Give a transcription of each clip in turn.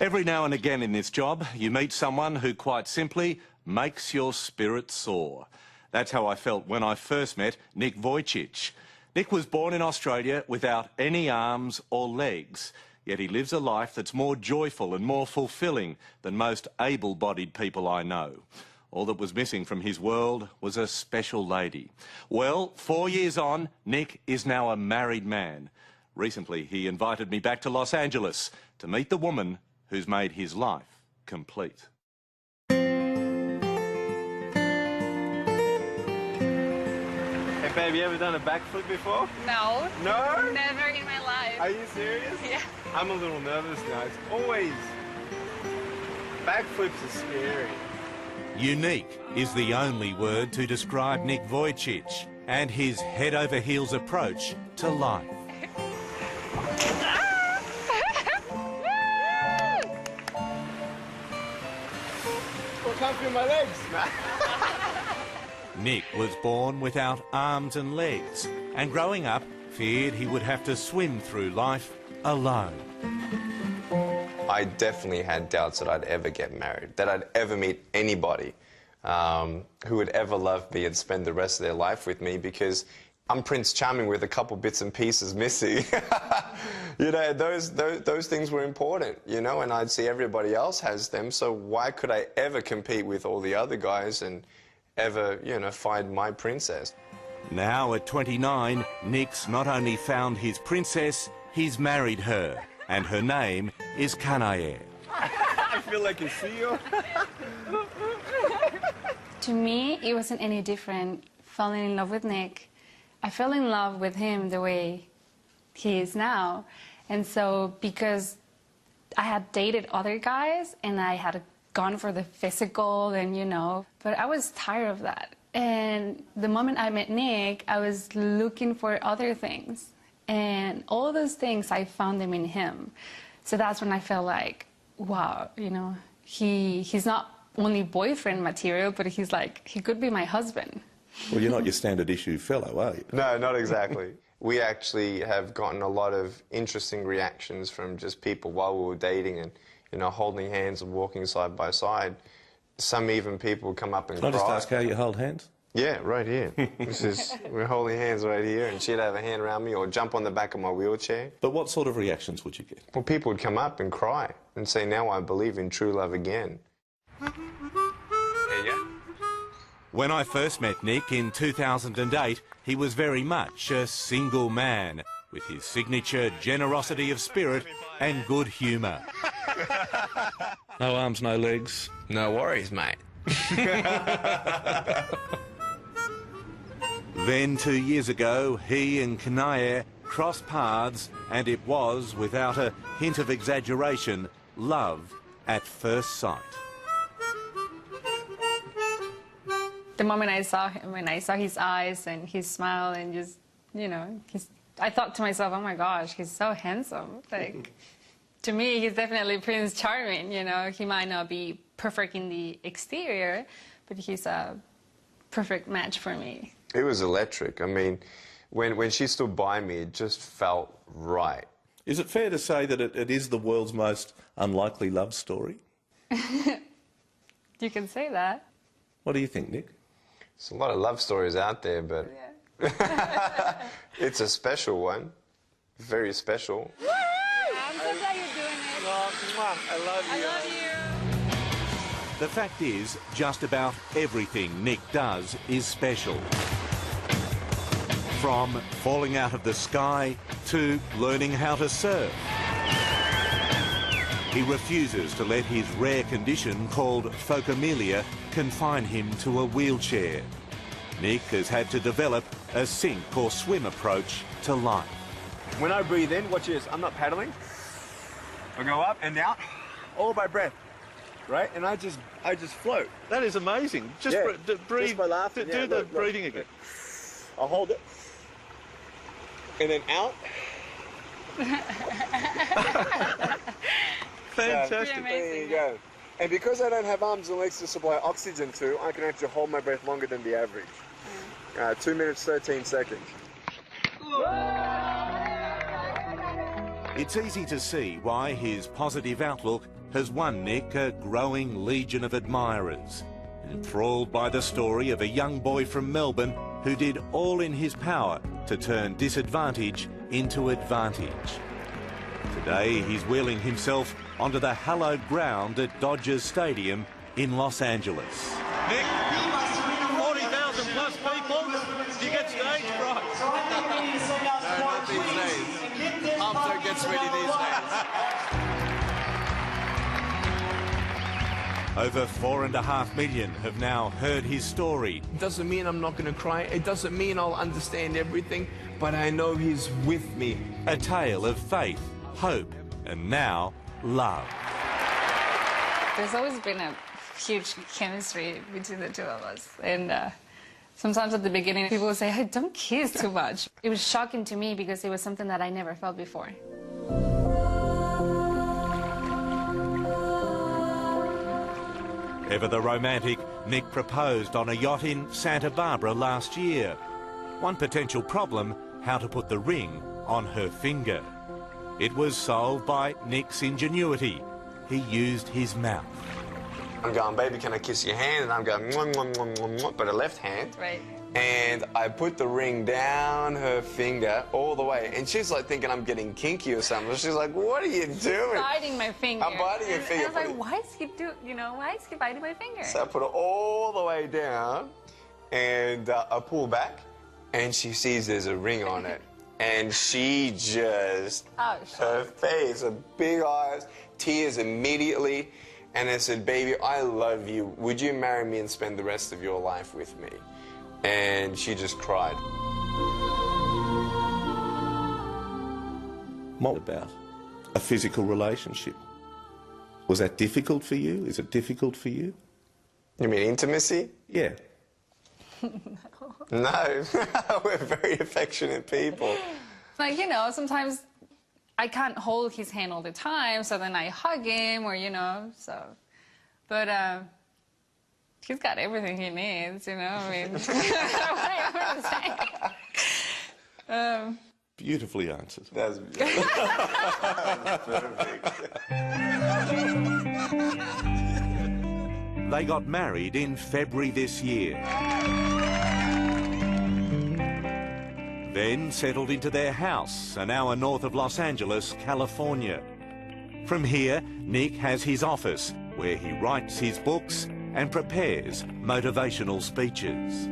Every now and again in this job, you meet someone who quite simply makes your spirit soar. That's how I felt when I first met Nick Vujicic. Nick was born in Australia without any arms or legs, yet he lives a life that's more joyful and more fulfilling than most able-bodied people I know. All that was missing from his world was a special lady. Well, 4 years on, Nick is now a married man. Recently, he invited me back to Los Angeles to meet the woman who's made his life complete. Hey babe, you ever done a backflip before? No. No? Never in my life. Are you serious? Yeah. I'm a little nervous now. It's always... Backflips are scary. Unique is the only word to describe Nick Vujicic and his head-over-heels approach to life. Well, can't feel my legs. Nick was born without arms and legs, and growing up feared he would have to swim through life alone. I definitely had doubts that I'd ever get married, that I'd ever meet anybody who would ever love me and spend the rest of their life with me, because I'm Prince Charming with a couple bits and pieces missing. You know, those things were important, you know, and I'd see everybody else has them, so why could I ever compete with all the other guys and ever, you know, find my princess? Now at 29, Nick's not only found his princess, he's married her, and her name is Kanae. I feel like a seal. To me, it wasn't any different falling in love with Nick. I fell in love with him the way he is now. And so because I had dated other guys and I had gone for the physical and, you know, but I was tired of that. And the moment I met Nick, I was looking for other things. And all those things, I found them in him. So that's when I felt like, wow, you know, he's not only boyfriend material, but he's like, he could be my husband. Well, you're not your standard issue fellow, are you? No, not exactly. We actually have gotten a lot of interesting reactions from just people while we were dating and, you know, holding hands and walking side by side. Some even people come up and cry. Can I just ask how you hold hands? Yeah, right here. We're holding hands right here, and she'd have a hand around me or jump on the back of my wheelchair. But what sort of reactions would you get? Well, people would come up and cry and say, now I believe in true love again. There you go. When I first met Nick in 2008, he was very much a single man, with his signature generosity of spirit and good humour. No arms, no legs. No worries, mate. Then 2 years ago, he and Kanae crossed paths, and it was, without a hint of exaggeration, love at first sight. The moment I saw him, when I saw his eyes and his smile and just, you know, I thought to myself, oh my gosh, he's so handsome. Like, to me, he's definitely Prince Charming, you know. He might not be perfect in the exterior, but he's a perfect match for me. It was electric. I mean, when she stood by me, it just felt right. Is it fair to say that it is the world's most unlikely love story? You can say that. What do you think, Nick? There's a lot of love stories out there, but Yeah. it's a special one. Very special. I'm so glad you're doing it. Oh, I love you. I love you. The fact is, just about everything Nick does is special. From falling out of the sky to learning how to surf. He refuses to let his rare condition called phocomelia confine him to a wheelchair. Nick has had to develop a sink or swim approach to life. When I breathe in, watch this, I'm not paddling. I go up and out, all by breath, right? And I just float. That is amazing. Just breathe. Just by laughing. Do the breathing again. I'll hold it. And then out. Fantastic. There you go. And because I don't have arms and legs to supply oxygen to, I can actually hold my breath longer than the average. 2 minutes, 13 seconds. It's easy to see why his positive outlook has won Nick a growing legion of admirers. Enthralled by the story of a young boy from Melbourne who did all in his power to turn disadvantage into advantage. Today he's wheeling himself onto the hallowed ground at Dodgers Stadium in Los Angeles. Nick, 40,000 plus people. Do you get stage fright? No, not these days. Pump don't get sweaty these days. Over 4.5 million have now heard his story. It doesn't mean I'm not going to cry. It doesn't mean I'll understand everything, but I know he's with me. A tale of faith, hope, and now love. There's always been a huge chemistry between the two of us. And sometimes at the beginning, people would say, hey, don't kiss too much. It was shocking to me because it was something that I never felt before. Ever the romantic, Nick proposed on a yacht in Santa Barbara last year. One potential problem, how to put the ring on her finger. It was solved by Nick's ingenuity. He used his mouth. I'm going, baby, can I kiss your hand? And I'm going, mwah, mwah, mwah, mwah, mwah, but a left hand. Right. And I put the ring down her finger all the way. And she's like thinking I'm getting kinky or something. She's like, what are you doing? Biting my finger. I'm biting your finger. And I was like, why is he why is he biting my finger? So I put it all the way down and I pull back and she sees there's a ring on it. And she just, her face, her big eyes, tears immediately. And I said, baby, I love you. Would you marry me and spend the rest of your life with me? And she just cried. What about a physical relationship? Was that difficult for you? Is it difficult for you? You mean intimacy? Yeah. No, we're very affectionate people. Like, you know, sometimes I can't hold his hand all the time, so then I hug him or, you know, so. But he's got everything he needs, you know, I mean. Whatever to say. Beautifully answered. That's perfect. They got married in February this year. Then settled into their house, an hour north of Los Angeles, California. From here, Nick has his office, where he writes his books and prepares motivational speeches.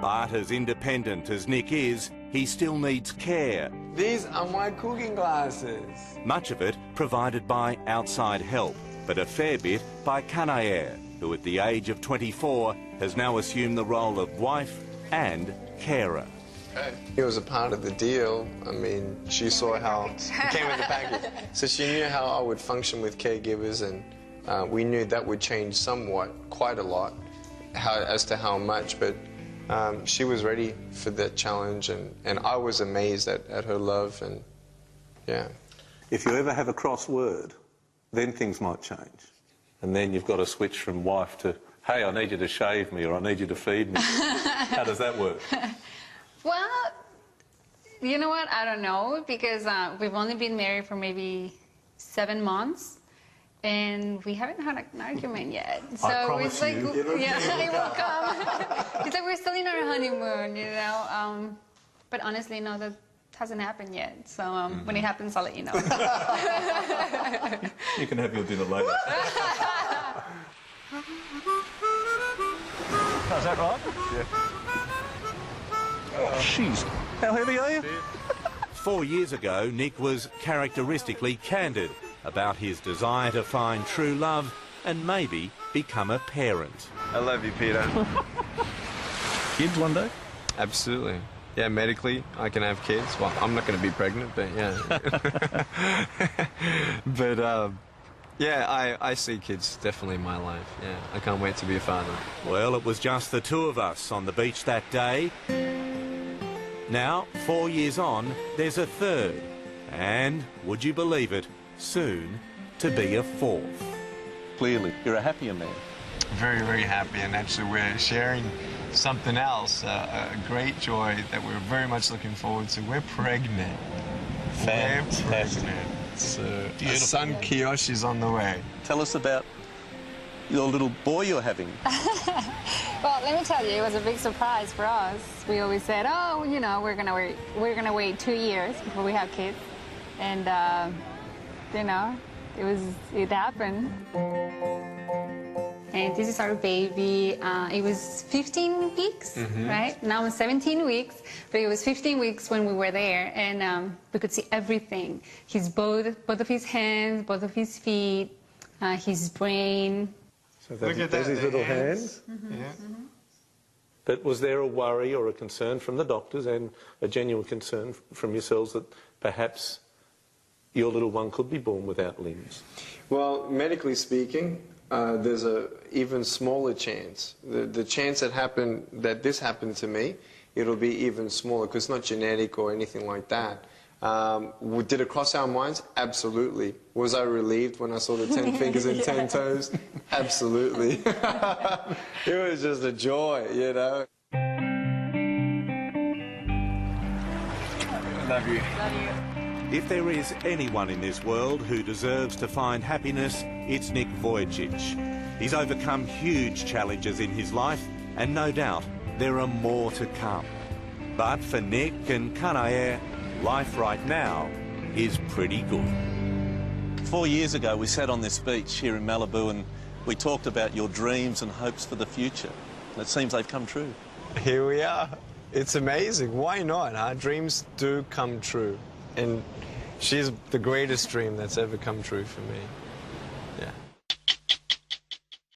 But as independent as Nick is, he still needs care. These are my cooking glasses. Much of it provided by outside help, but a fair bit by Kanaer, who at the age of 24 has now assumed the role of wife and carer. It was a part of the deal. I mean, she saw how it came in the package. So she knew how I would function with caregivers, and we knew that would change somewhat, quite a lot, as to how much, but she was ready for that challenge, and I was amazed at her love, and yeah. If you ever have a cross word, then things might change. And then you've got to switch from wife to, hey, I need you to shave me, or I need you to feed me. How does that work? Well, you know what? I don't know, because we've only been married for maybe 7 months, and we haven't had an argument yet. So it's like, yeah, I will come. It's like we're still in our honeymoon, you know. But honestly, no, that hasn't happened yet. So when it happens, I'll let you know. You can have your dinner later. Is that right? Yeah. Oh, jeez. How heavy are you? 4 years ago, Nick was characteristically candid about his desire to find true love and maybe become a parent. I love you, Peter. Kids one day? Absolutely. Yeah, medically, I can have kids. Well, I'm not going to be pregnant, but yeah. But, yeah, I see kids definitely in my life. Yeah, I can't wait to be a father. Well, it was just the two of us on the beach that day. Now, 4 years on, there's a third. And, would you believe it, soon to be a fourth. Clearly, you're a happier man. Very, very happy, and actually we're sharing something else, a great joy that we're very much looking forward to. We're pregnant. Fantastic. We're pregnant. So our son Kiyoshi's on the way. Tell us about your little boy you're having. Well, let me tell you, it was a big surprise for us. We always said, oh, you know, we're gonna wait 2 years before we have kids, and you know, it happened. And this is our baby. It was 15 weeks, right? Now it's 17 weeks, but it was 15 weeks when we were there, and we could see everything. Both of his hands, both of his feet, his brain. So there's his little hands. Yeah. But was there a worry or a concern from the doctors and a genuine concern from yourselves that perhaps your little one could be born without limbs? Well, medically speaking, there's a even smaller chance. The chance that this happened to me, it'll be even smaller because it's not genetic or anything like that. Did it cross our minds? Absolutely. Was I relieved when I saw the 10 fingers and 10 toes? Absolutely. It was just a joy, you know. Love you. Love you. If there is anyone in this world who deserves to find happiness, it's Nick Vujicic. He's overcome huge challenges in his life, and no doubt there are more to come. But for Nick and Kanae, life right now is pretty good. 4 years ago, we sat on this beach here in Malibu and we talked about your dreams and hopes for the future. And it seems they've come true. Here we are. It's amazing. Why not? Our dreams do come true. And she's the greatest dream that's ever come true for me.